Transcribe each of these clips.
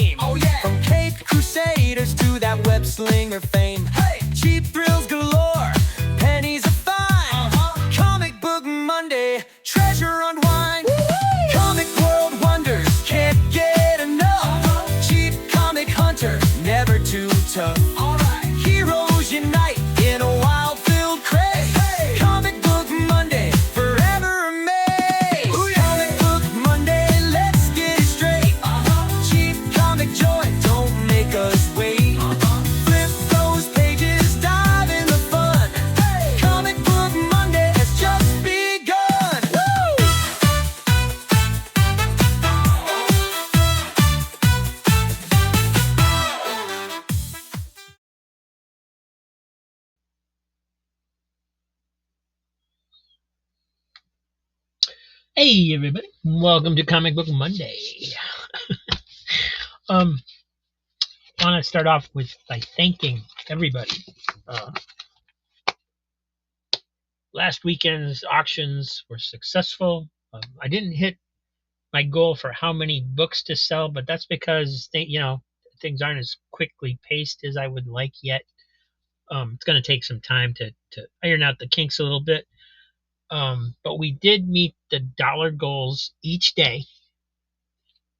game. Oh yeah. From Cape Crusaders to that web slinger fame. Hey, cheap thrills galore, pennies a fine. Comic Book Monday, treasure unwind. Comic world wonders, can't get enough. Cheap comic hunter, never too tough. Heroes unite in a wild-filled craze. Comic Book Monday, forever amazed. Comic Book Monday, let's get it straight. Cheap comic joy, don't make us wait. Flip those pages, dive in the fun. Comic Book Monday has just begun. Hey everybody, welcome to Comic Book Monday. Want to start off by thanking everybody. Last weekend's auctions were successful. I didn't hit my goal for how many books to sell, but that's because things aren't as quickly paced as I would like yet. It's going to take some time to iron out the kinks a little bit. But we did meet the dollar goals each day.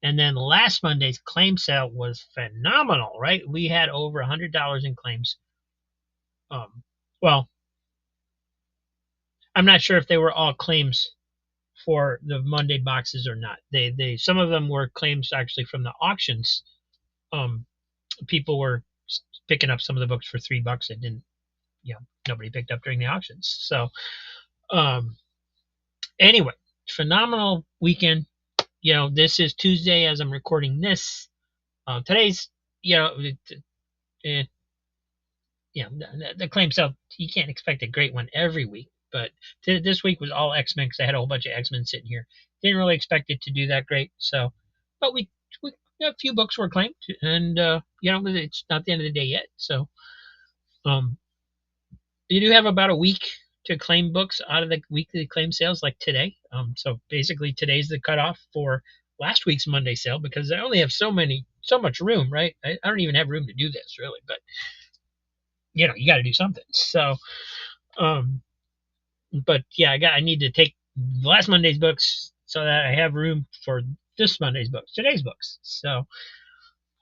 And then last Monday's claim sale was phenomenal, right? We had over $100 in claims. Well, I'm not sure if they were all claims for the Monday boxes or not. Some of them were claims actually from the auctions. People were picking up some of the books for $3 that didn't, nobody picked up during the auctions. So, anyway, phenomenal weekend. This is Tuesday as I'm recording this. Today's, the claim sale, you can't expect a great one every week, but this week was all X-Men because I had a whole bunch of X-Men sitting here. Didn't really expect it to do that great, so, but we a few books were claimed, and it's not the end of the day yet. So, you do have about a week to claim books out of the weekly claim sales, like today. So basically, today's the cutoff for last week's Monday sale because I only have so much room, right? I don't even have room to do this really, but you got to do something. So, but yeah, I need to take last Monday's books so that I have room for this Monday's books, today's books. So,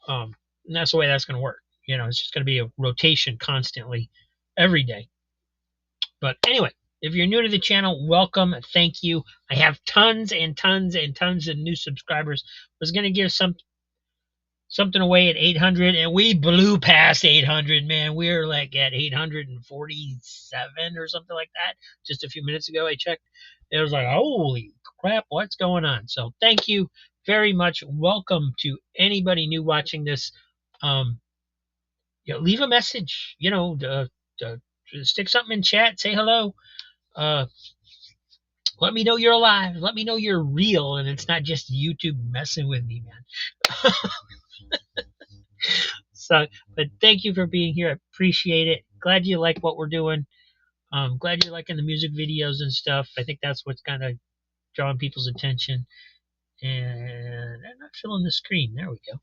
and that's the way that's going to work. It's just going to be a rotation constantly every day. But anyway, if you're new to the channel, welcome. Thank you. I have tons and tons and tons of new subscribers. I was going to give something away at 800, and we blew past 800, man. We're like at 847 or something like that. Just a few minutes ago, I checked. It was like, holy crap, what's going on? So thank you very much. Welcome to anybody new watching this. Leave a message, stick something in chat, say hello. Let me know you're alive. Let me know you're real and it's not just YouTube messing with me, man. So, but thank you for being here. I appreciate it. Glad you like what we're doing. Glad you're liking the music videos and stuff. I think that's what's kind of drawing people's attention. And I'm not filling the screen. There we go.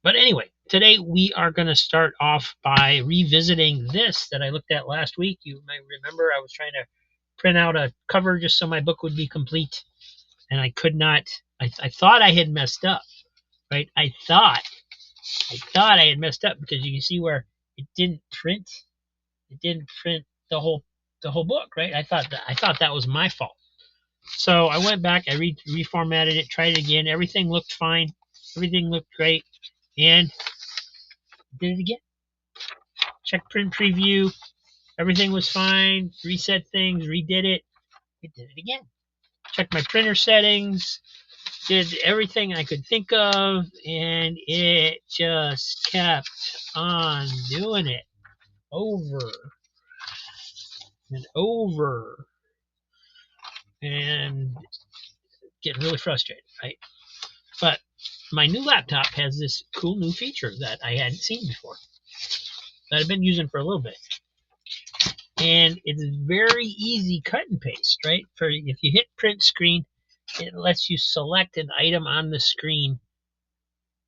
But anyway, today we are going to start off by revisiting this that I looked at last week. You might remember I was trying to print out a cover just so my book would be complete, and I could not. I thought I had messed up, right? I thought I had messed up because you can see where it didn't print. It didn't print the whole book, right? I thought that was my fault. So I went back, I reformatted it, tried it again. Everything looked fine. Everything looked great. And did it again. Check print preview. Everything was fine. Reset things. Redid it. It did it again. Checked my printer settings. Did everything I could think of. And it just kept on doing it. Over. And over. And getting really frustrated, right? But my new laptop has this cool new feature that I hadn't seen before, that I've been using for a little bit. And it's very easy cut and paste, right? If you hit print screen, it lets you select an item on the screen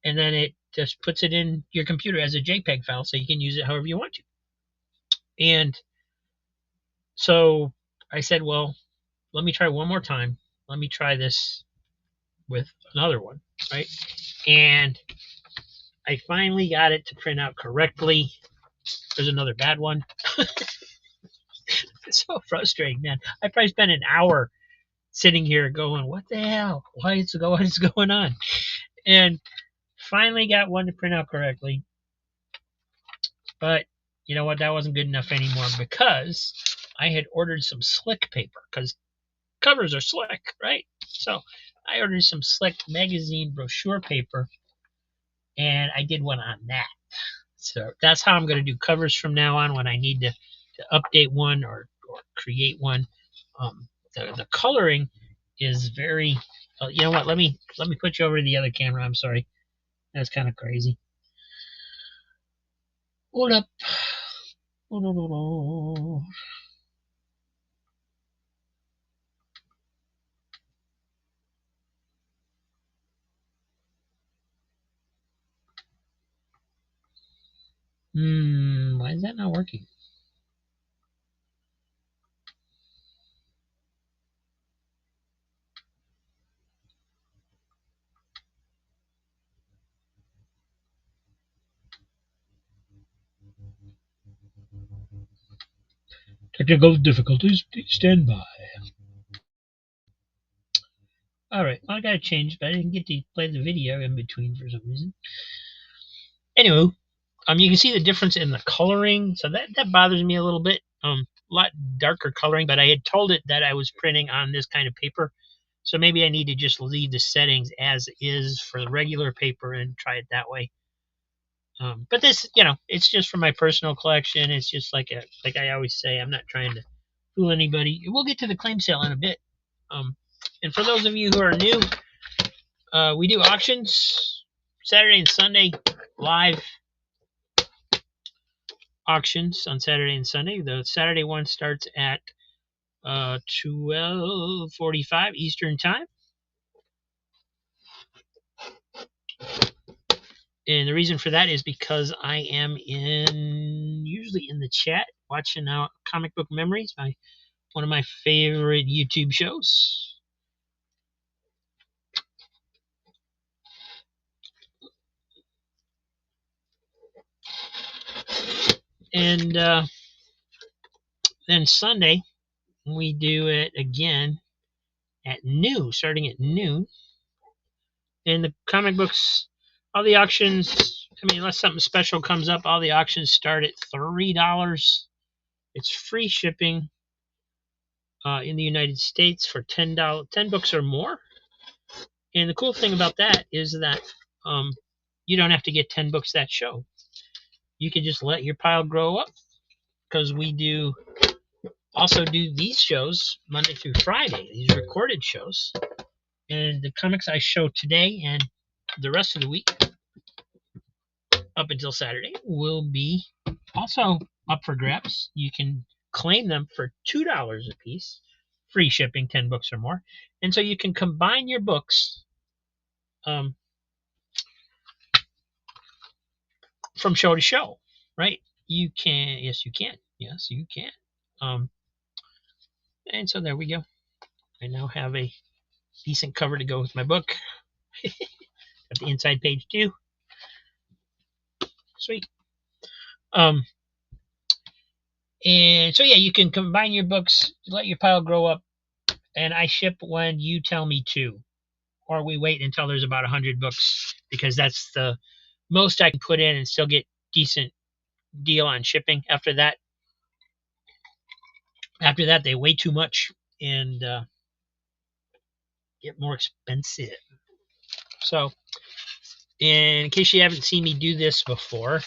and then it just puts it in your computer as a JPEG file so you can use it however you want to. And so I said, well, let me try one more time. Let me try this with another one, right? And I finally got it to print out correctly. There's another bad one. It's so frustrating, man. I probably spent an hour sitting here going, what the hell? What is going on? And finally got one to print out correctly. But you know what? That wasn't good enough anymore because I had ordered some slick paper because covers are slick, right? So I ordered some slick magazine brochure paper and I did one on that. So that's how I'm going to do covers from now on when I need to update one or create one. The coloring is very. You know what? Let me put you over to the other camera. I'm sorry. That's kind of crazy. Hold up. Why is that not working? Technical difficulties, please stand by. Alright, well, I gotta change, but I didn't get to play the video in between for some reason. Anyway, you can see the difference in the coloring, so that bothers me a little bit. A lot darker coloring, but I had told it that I was printing on this kind of paper, so maybe I need to just leave the settings as is for the regular paper and try it that way. But this, it's just for my personal collection. It's just like I always say, I'm not trying to fool anybody. We'll get to the claim sale in a bit. And for those of you who are new, we do auctions Saturday and Sunday, live auctions on Saturday and Sunday. The Saturday one starts at 12:45 Eastern Time. And the reason for that is because I am usually in the chat watching Comic Book Memories, one of my favorite YouTube shows. And then Sunday, we do it again at noon, starting at noon. And the comic books, all the auctions, unless something special comes up, all the auctions start at $3. It's free shipping in the United States for $10 books or more. And the cool thing about that is that you don't have to get 10 books that show. You can just let your pile grow up, because we also do these shows Monday through Friday, these recorded shows. And the comics I show today and the rest of the week up until Saturday will be also up for grabs. You can claim them for $2 a piece, free shipping, 10 books or more. And so you can combine your books from show to show, right? You can. Yes, you can. Yes, you can. And so there we go. I now have a decent cover to go with my book. Got the inside page too. Sweet. And so yeah, you can combine your books, let your pile grow up, and I ship when you tell me to, or we wait until there's about 100 books, because that's the most I can put in and still get decent deal on shipping. After that they weigh too much and get more expensive. So in case you haven't seen me do this before,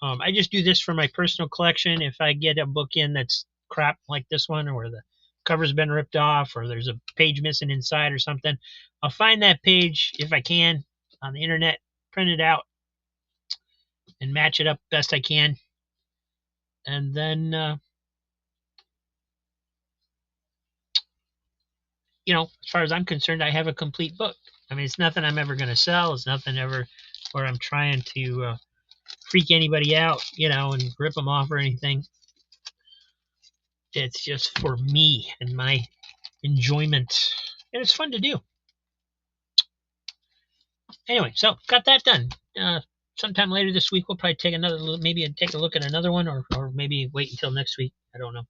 I just do this for my personal collection. If I get a book in that's crap like this one, or the cover's been ripped off, or there's a page missing inside or something, I'll find that page, if I can, on the internet, print it out, and match it up best I can. And then, as far as I'm concerned, I have a complete book. I mean, it's nothing I'm ever going to sell. It's nothing ever where I'm trying to freak anybody out, and rip them off or anything. It's just for me and my enjoyment, and it's fun to do. Anyway, so got that done. Sometime later this week, we'll probably take a look at another one, or maybe wait until next week. I don't know.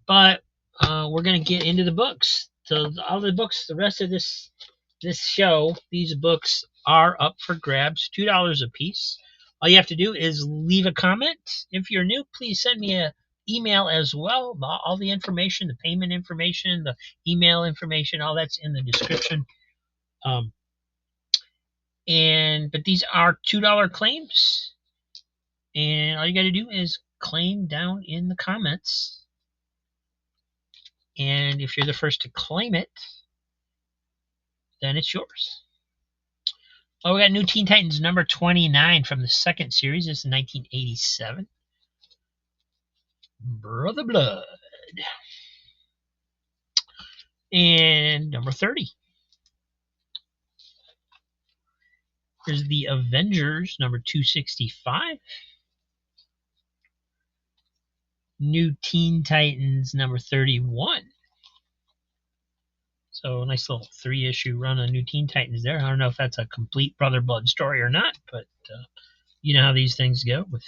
But we're gonna get into the books. So all the books, the rest of this show, these books are up for grabs, $2 a piece. All you have to do is leave a comment. If you're new, please send me an email as well. All the information, the payment information, the email information, all that's in the description. But these are $2 claims, and all you got to do is claim down in the comments. And if you're the first to claim it, then it's yours. Oh, we got New Teen Titans number 29 from the second series. This is 1987. Brother Blood. And number 30. Here's the Avengers number 265. New Teen Titans number 31. So a nice little 3-issue run on New Teen Titans there. I don't know if that's a complete Brother Blood story or not, but you know how these things go with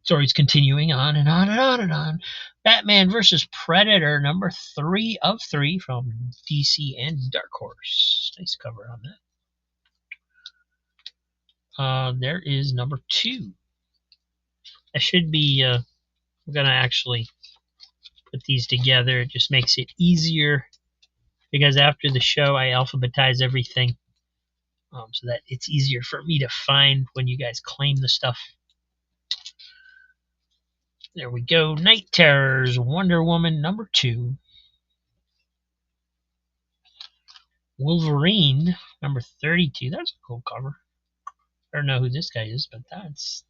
stories continuing on and on and on and on. Batman vs. Predator number 3 of 3 from DC and Dark Horse. Nice cover on that. There is number 2. I should be we're gonna actually put these together. It just makes it easier because after the show I alphabetize everything so that it's easier for me to find when you guys claim the stuff. There we go. Night Terrors, Wonder Woman number 2. Wolverine number 32. That's a cool cover. I don't know who this guy is, but that's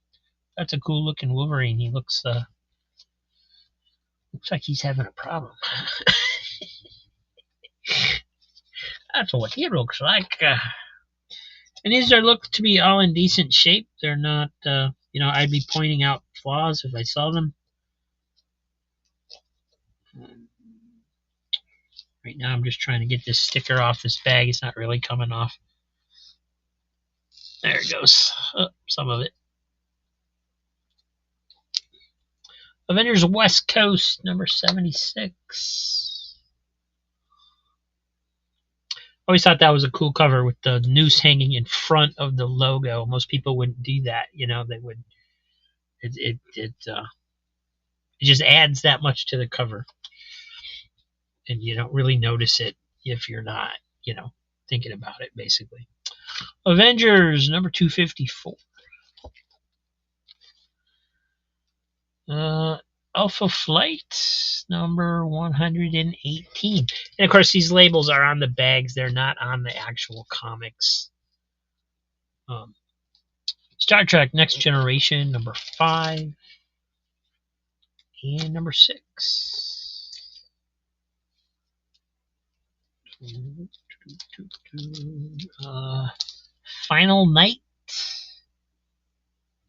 a cool looking Wolverine. He looks like he's having a problem. That's what he looks like. And these look to be all in decent shape. They're not, I'd be pointing out flaws if I saw them. Right now I'm just trying to get this sticker off this bag. It's not really coming off. There it goes. Some of it. Avengers West Coast, number 76. Always thought that was a cool cover with the noose hanging in front of the logo. Most people wouldn't do that. They would. It just adds that much to the cover, and you don't really notice it if you're not, thinking about it. Basically, Avengers number 254. Alpha Flight number 118. And of course, these labels are on the bags. They're not on the actual comics. Star Trek Next Generation number 5. And number 6. Final Night.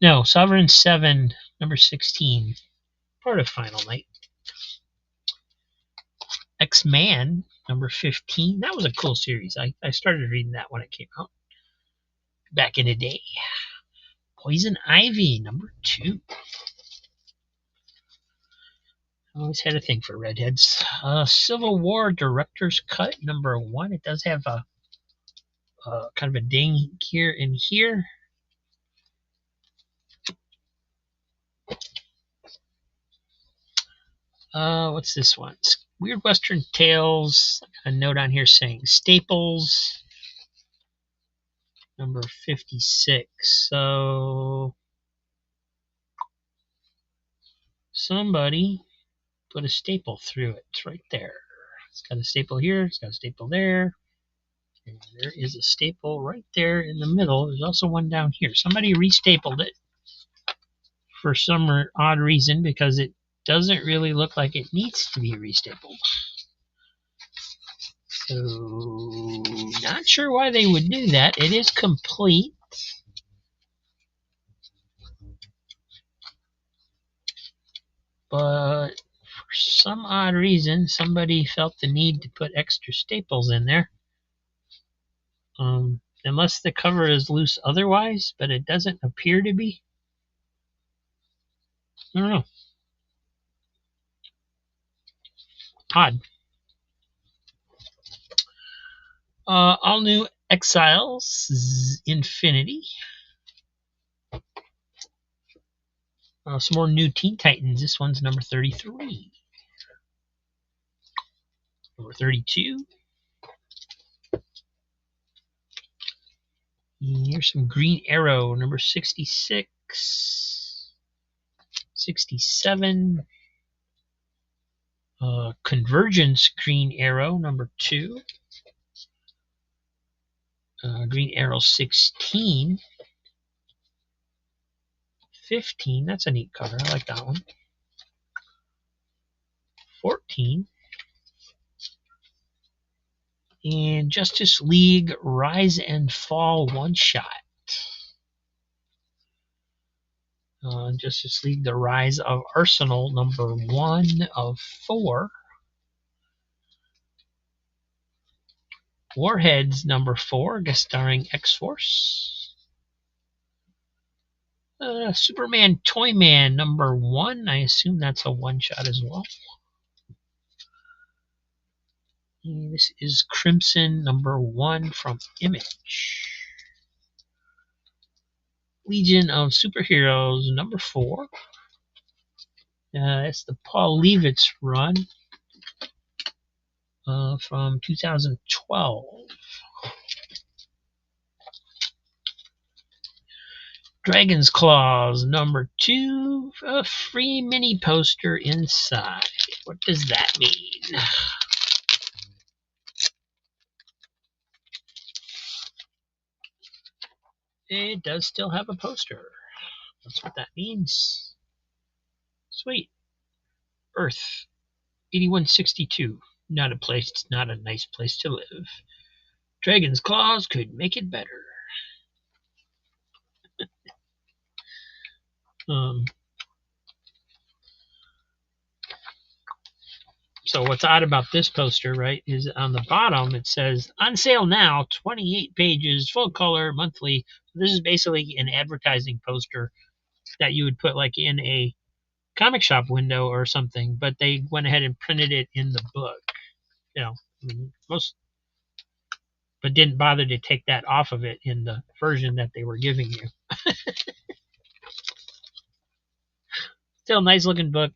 No, Sovereign 7 number 16. Part of Final Night. X-Man number 15. That was a cool series. I started reading that when it came out back in the day. Poison Ivy number 2. I always had a thing for redheads. Civil War Director's Cut number 1. It does have a kind of a ding here and here. What's this one? Weird Western Tales. A note on here saying Staples number 56. So somebody put a staple through it. It's right there. It's got a staple here. It's got a staple there. And there is a staple right there in the middle. There's also one down here. Somebody restapled it for some odd reason because it doesn't really look like it needs to be restapled. So Not sure why they would do that. It is complete. But for some odd reason, somebody felt the need to put extra staples in there. Unless the cover is loose otherwise, but it doesn't appear to be. I don't know. Odd. All new Exiles Infinity. Some more new Teen Titans. This one's number 33. Number 32. And here's some Green Arrow, number 66. 67. Convergence Green Arrow, number 2. Green Arrow 16. 15. That's a neat cover. I like that one. 14. And Justice League Rise and Fall one shot. Justice League The Rise of Arsenal, number 1 of 4. Warheads, number 4, guest starring X-Force. Superman Toyman, number 1. I assume that's a one-shot as well. And this is Crimson, number 1 from Image. Legion of Superheroes, number 4. It's the Paul Levitz run from 2012. Dragon's Claws, number 2. A free mini poster inside. What does that mean? It does still have a poster. That's what that means. Sweet. Earth, 8162. Not a nice place to live. Dragon's Claws could make it better. So what's odd about this poster, right, is on the bottom it says, on sale now, 28 pages, full color, monthly. This is basically an advertising poster that you would put like in a comic shop window or something, but they went ahead and printed it in the book. But didn't bother to take that off of it in the version that they were giving you. Still a nice looking book.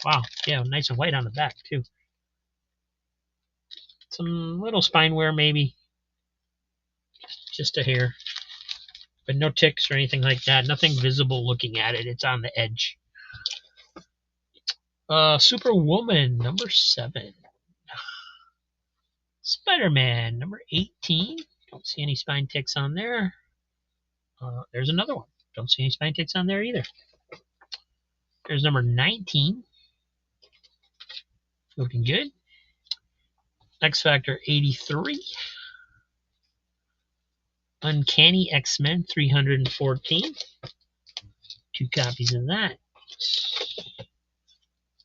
Wow, yeah, nice and white on the back too. Some little spine wear maybe, just a hair, but no ticks or anything like that. Nothing visible looking at it. It's on the edge. Superwoman, number 7. Spider-Man, number 18. Don't see any spine ticks on there. There's another one. Don't see any spine ticks on there either. There's number 19. Looking good. X Factor 83. Uncanny X-Men 314. 2 copies of that.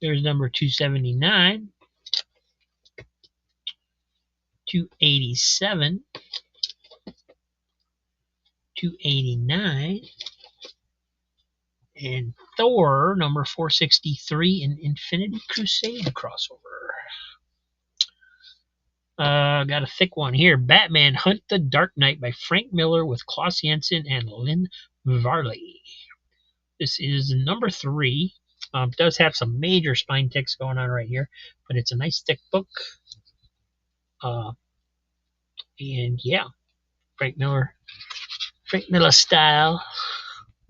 There's number 279. 287. 289. And Thor, number 463, in Infinity Crusade crossover. Got a thick one here. Batman Hunt the Dark Knight by Frank Miller with Klaus Jensen and Lynn Varley. This is number 3. It does have some major spine ticks going on right here, but it's a nice thick book. And yeah, Frank Miller style.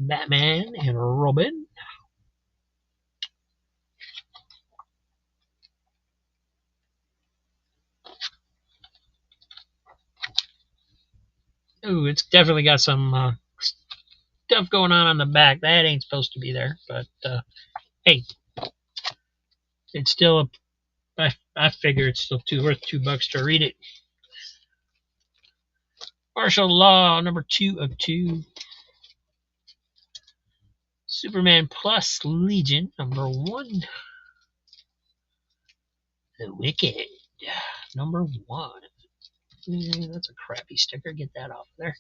Batman and Robin. Ooh, it's definitely got some stuff going on the back. That ain't supposed to be there, but hey, it's still I figure it's still worth $2 to read it. Martial Law, number 2 of 2. Superman Plus Legion, number 1. The Wicked, number 1. That's a crappy sticker. Get that off there.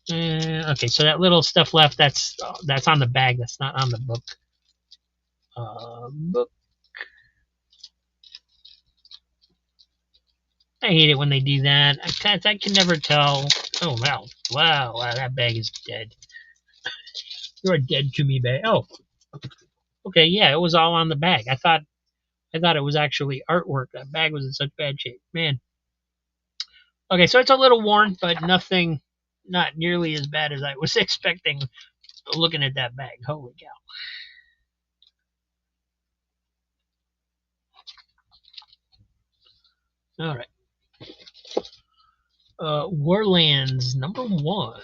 Okay, so that little stuff left, that's on the bag. That's not on the book. Book. I hate it when they do that. I can never tell. Oh, wow, that bag is dead. You're dead to me, bag. Oh, okay, yeah, it was all on the bag. I thought it was actually artwork. That bag was in such bad shape, man. Okay, so it's a little worn, but nothing, not nearly as bad as I was expecting. Looking at that bag, holy cow! All right, Warlands number 1,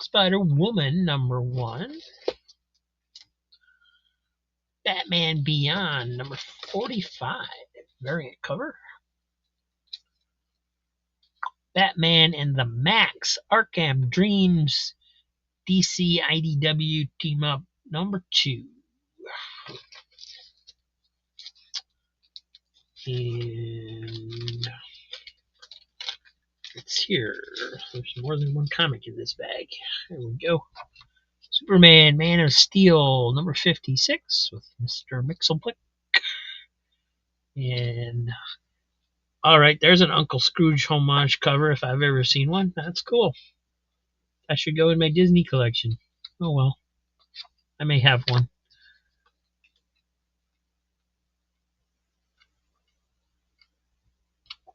Spider Woman number 1, Batman Beyond number 45, variant cover. Batman and the Max Arkham Dreams DC IDW team up number 2. And it's here. There's more than one comic in this bag. There we go. Superman Man of Steel number 56 with Mr. Mixelplick. And all right, there's an Uncle Scrooge homage cover if I've ever seen one. That's cool. I should go in my Disney collection. Oh well, I may have one.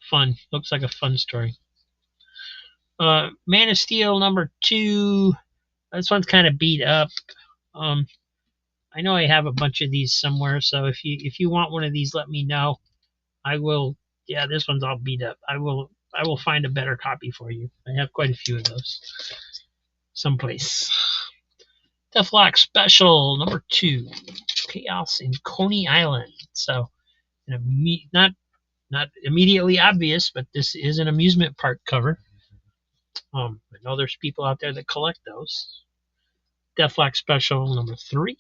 Fun. Looks like a fun story. Man of Steel number 2. This one's kind of beat up. I know I have a bunch of these somewhere, so if you want one of these, let me know. I will. Yeah, this one's all beat up. I will find a better copy for you. I have quite a few of those someplace. Deathlock Special number 2, Chaos in Coney Island. So, not immediately obvious, but this is an amusement park cover. I know there's people out there that collect those. Deathlock Special number 3.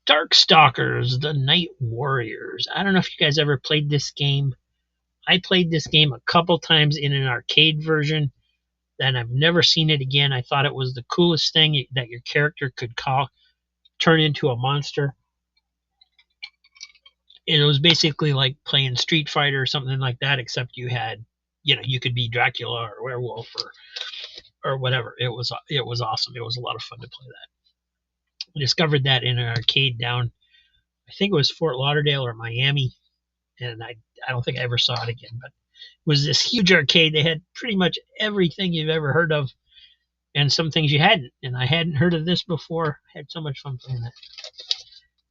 Darkstalkers, the Night Warriors. I don't know if you guys ever played this game. I played this game a couple times in an arcade version, and I've never seen it again. I thought it was the coolest thing that your character could turn into a monster. And it was basically like playing Street Fighter or something like that, except you had, you could be Dracula or werewolf or whatever. It was awesome. It was a lot of fun to play that. I discovered that in an arcade down, I think it was Fort Lauderdale or Miami, and I don't think I ever saw it again. But it was this huge arcade. They had pretty much everything you've ever heard of, and some things you hadn't. And I hadn't heard of this before. I had so much fun playing that.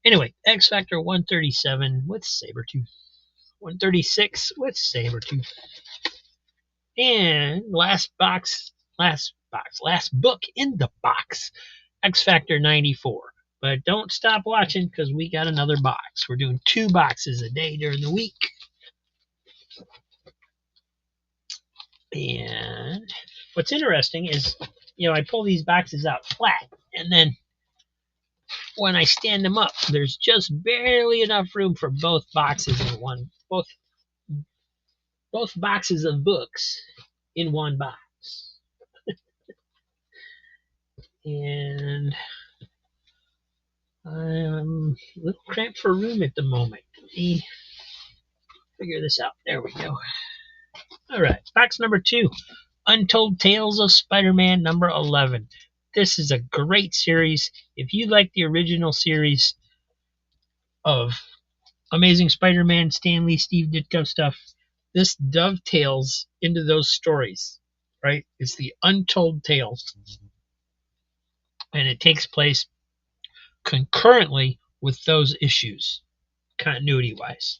Anyway, X Factor 137 with Sabretooth. 136 with Sabretooth. And last book in the box, X Factor 94. But don't stop watching because we got another box. We're doing 2 boxes a day during the week. And what's interesting is, I pull these boxes out flat, and then when I stand them up, there's just barely enough room for both boxes in one. Both boxes of books in one box. And I'm a little cramped for room at the moment. Let me figure this out. There we go. All right, box number 2, Untold Tales of Spider-Man number 11. This is a great series. If you like the original series of Amazing Spider-Man, Stan Lee, Steve Ditko stuff, this dovetails into those stories, right? It's the Untold Tales. And it takes place concurrently with those issues, continuity-wise.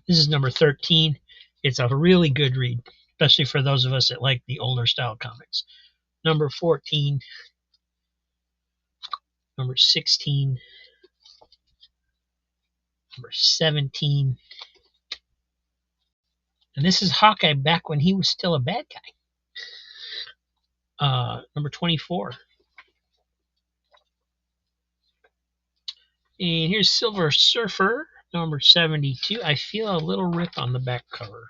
This is number 13. It's a really good read, especially for those of us that like the older style comics. Number 14, number 16, number 17, And this is Hawkeye back when he was still a bad guy. Number 24. And here's Silver Surfer, number 72. I feel a little rip on the back cover.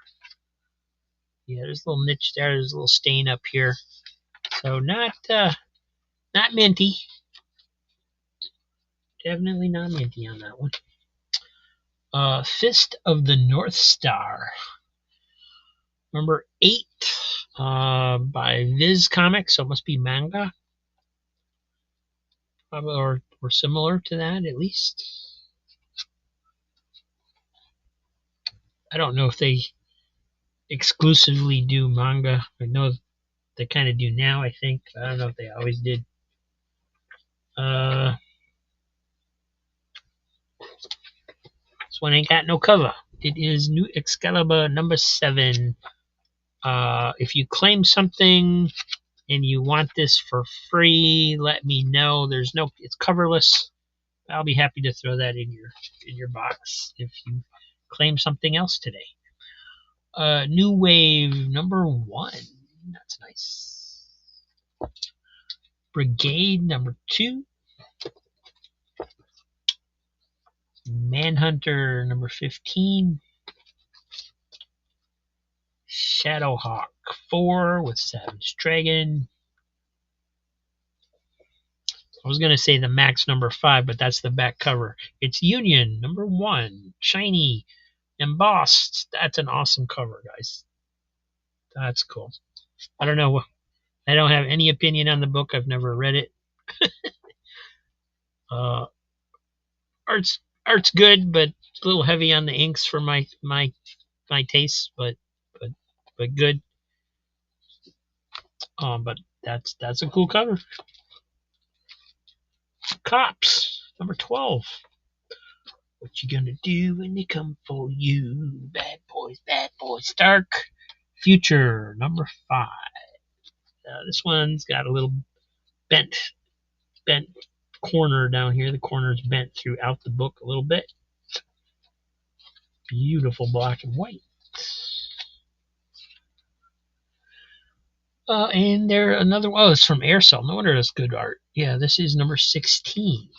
Yeah, there's a little niche there. There's a little stain up here. So not minty. Definitely not minty on that one. Fist of the North Star, number 8, by Viz Comics. So it must be manga, or similar to that at least. I don't know if they exclusively do manga. I know they kind of do now, I think. I don't know if they always did. This one ain't got no cover. It is New Excalibur number 7. If you claim something and you want this for free, let me know. It's coverless. I'll be happy to throw that in your box if you claim something else today. New Wave number 1. That's nice. Brigade number 2. Manhunter number 15. Shadowhawk 4 with Savage Dragon. I was going to say the Max number 5, but that's the back cover. It's Union number 1. Shiny. Embossed. That's an awesome cover, guys. That's cool. I don't know. I don't have any opinion on the book. I've never read it. Art's good, but a little heavy on the inks for my taste, but good. But that's a cool cover. Cops number 12. What you gonna do when they come for you? Bad boys, Stark. Future number 5. This one's got a little bent corner down here. The corner's bent throughout the book a little bit. Beautiful black and white. And there another. Oh, it's from Aircell. No wonder that's good art. Yeah, this is number 16.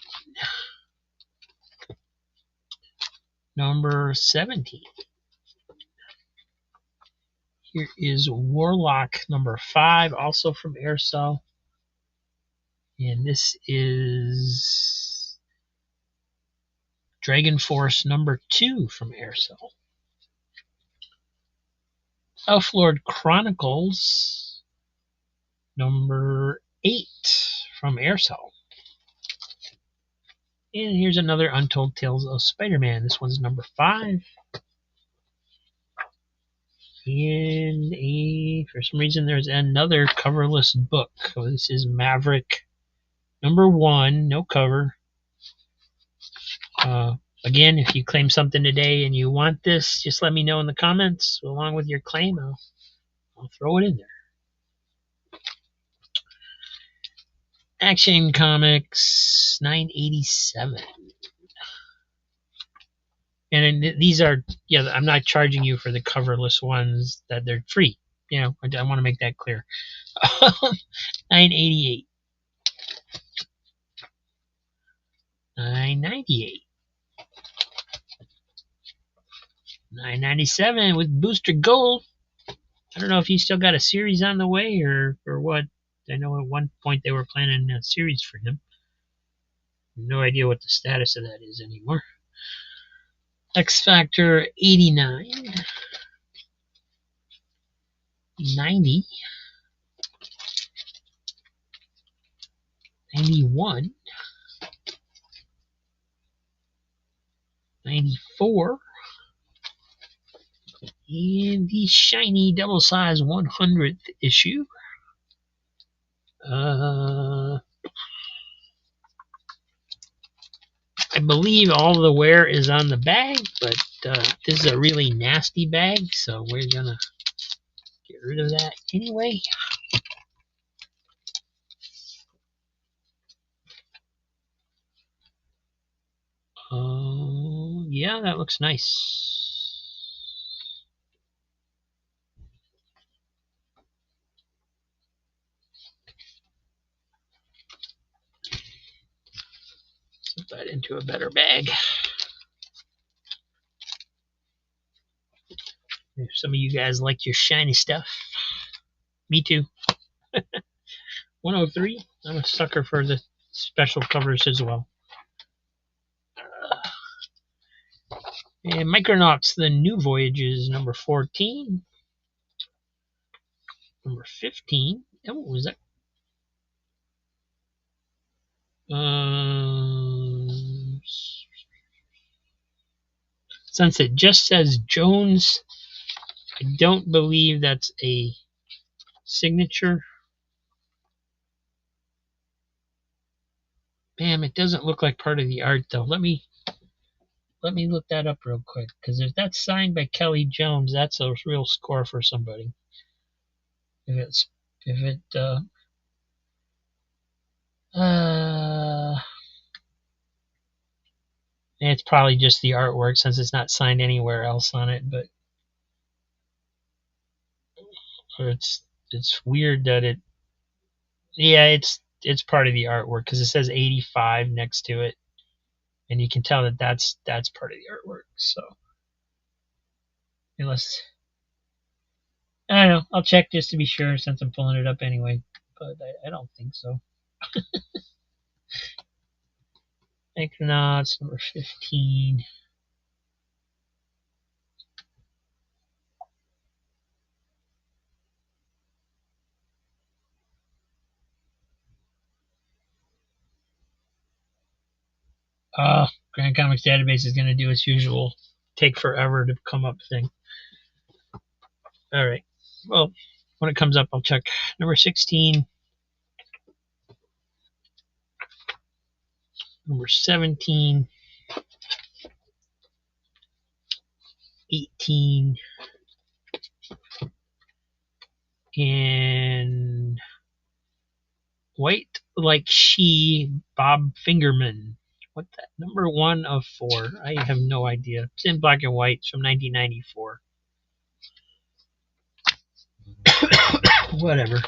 Number 17. Here is Warlock number 5, also from Aircell. And this is Dragon Force number 2 from Aircell. Elflord Chronicles number 8 from Aircell. And here's another Untold Tales of Spider-Man. This one's number 5. And for some reason, there's another coverless book. So this is Maverick number 1, no cover. Again, if you claim something today and you want this, just let me know in the comments. Along with your claim, I'll throw it in there. Action Comics 987. And these are, I'm not charging you for the coverless ones, that they're free. I want to make that clear. 988. 998. 997 with Booster Gold. I don't know if he's still got a series on the way or what. I know at one point they were planning a series for him. No idea what the status of that is anymore. X Factor 89. 90. 91. 94. And the shiny double-size 100th issue. I believe all the wear is on the bag, but this is a really nasty bag, so we're gonna get rid of that anyway. Yeah, that looks nice. that into a better bag. If some of you guys like your shiny stuff, me too. 103. I'm a sucker for the special covers as well. And Micronauts, The New Voyages, number 14. Number 15. And what was that? Since it just says Jones, I don't believe that's a signature. Bam, it doesn't look like part of the art though. Let me look that up real quick, because if that's signed by Kelly Jones, that's a real score for somebody. If it's probably just the artwork since it's not signed anywhere else on it, but it's weird that it's part of the artwork because it says 85 next to it, and you can tell that that's part of the artwork. So unless I don't know, I'll check just to be sure since I'm pulling it up anyway, but I don't think so. Micronauts number 15. Grand Comics Database is going to do its usual take forever to come up thing. All right. Well, when it comes up, I'll check. Number 16. Number 17. 18. And White Like She, Bob Fingerman. What that? Number 1 of 4. I have no idea. It's in black and white. It's from 1994. Whatever.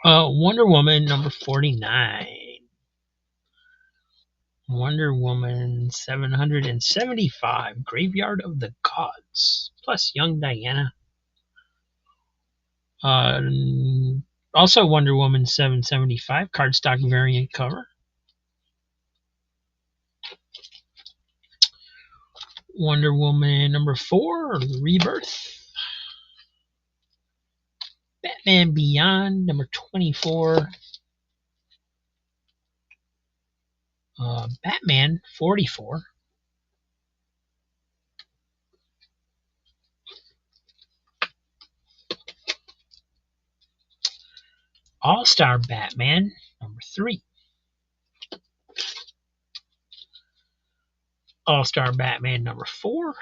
Wonder Woman number 49. Wonder Woman 775. Graveyard of the Gods. Plus Young Diana. Also Wonder Woman 775. Cardstock variant cover. Wonder Woman number 4. Rebirth. Batman Beyond number 24. Batman 44. All-Star Batman number 3. All-Star Batman number 4.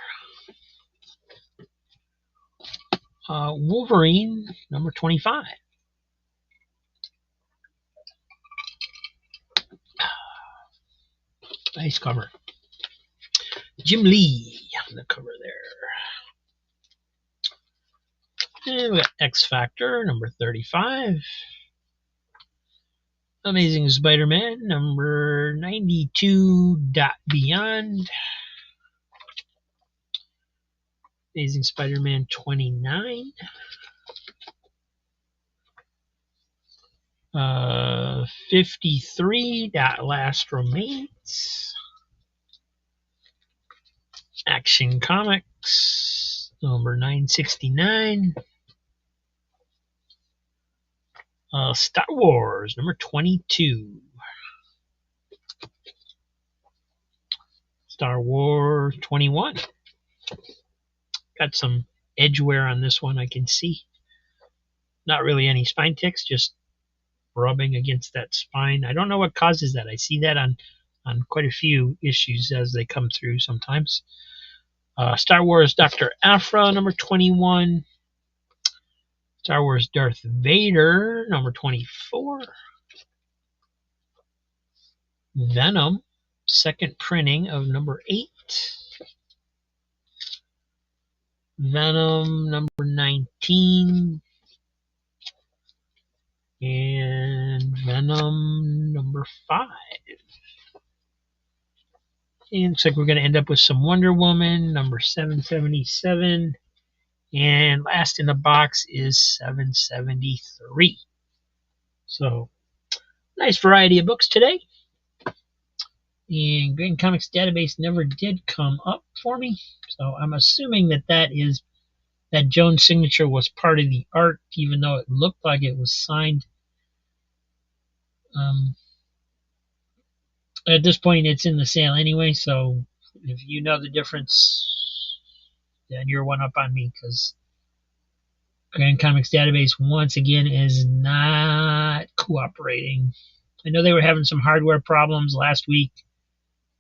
Wolverine number 25. Nice cover. Jim Lee on the cover there. And we got X Factor number 35. Amazing Spider-Man number 92. Beyond. Amazing Spider-Man 29. 53. Last Remains. Action Comics number 969. Star Wars number 22. Star Wars 21. Got some edge wear on this one, I can see. Not really any spine ticks, just rubbing against that spine. I don't know what causes that. I see that on quite a few issues as they come through sometimes. Star Wars Dr. Aphra number 21. Star Wars Darth Vader number 24. Venom, second printing of number 8. Venom number 19. And Venom number 5. And looks like we're going to end up with some Wonder Woman, number 777. And last in the box is 773. So, nice variety of books today. And Green Comics Database never did come up for me. So I'm assuming that Jones signature was part of the art, even though it looked like it was signed. At this point, it's in the sale anyway, so if you know the difference, then you're one up on me, because Grand Comics Database, once again, is not cooperating. I know they were having some hardware problems last week,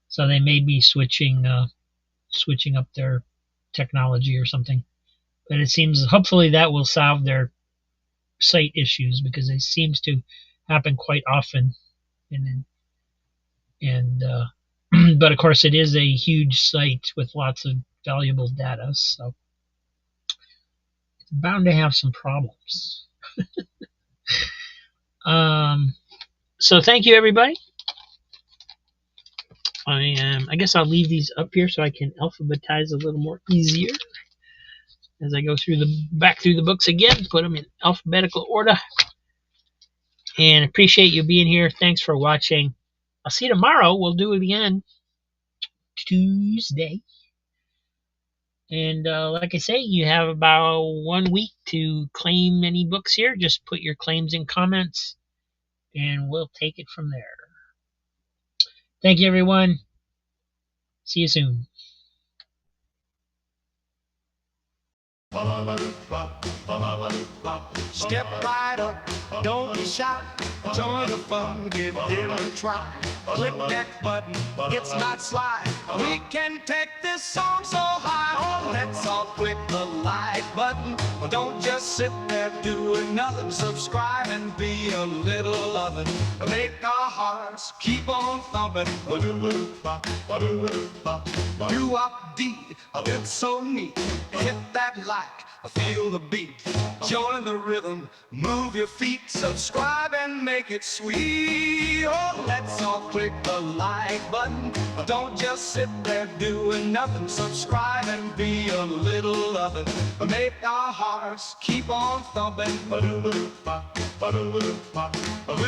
so they may be switching up their technology or something. But it seems hopefully that will solve their site issues, because it seems to happen quite often. And but of course it is a huge site with lots of valuable data, so it's bound to have some problems. So thank you, everybody. I guess I'll leave these up here so I can alphabetize a little more easier as I go back through the books again, put them in alphabetical order. And appreciate you being here. Thanks for watching. I'll see you tomorrow. We'll do it again Tuesday. And like I say, you have about 1 week to claim any books here. Just put your claims in comments, and we'll take it from there. Thank you, everyone. See you soon. Step right up, don't be shy. Join the fun, give him a try. Click that button, it's not slide. We can take this song so high. Oh, let's all click the like button. Don't just sit there doing nothing. Subscribe and be a little loving. Make our hearts keep on thumping. Do up D, it's so neat. Hit that like, feel the beat. Join the rhythm, move your feet. Subscribe and make it sweet. Oh, let's all click the like button. Don't just sit there doing nothing. Subscribe and be a little loving. Make our hearts keep on thumping.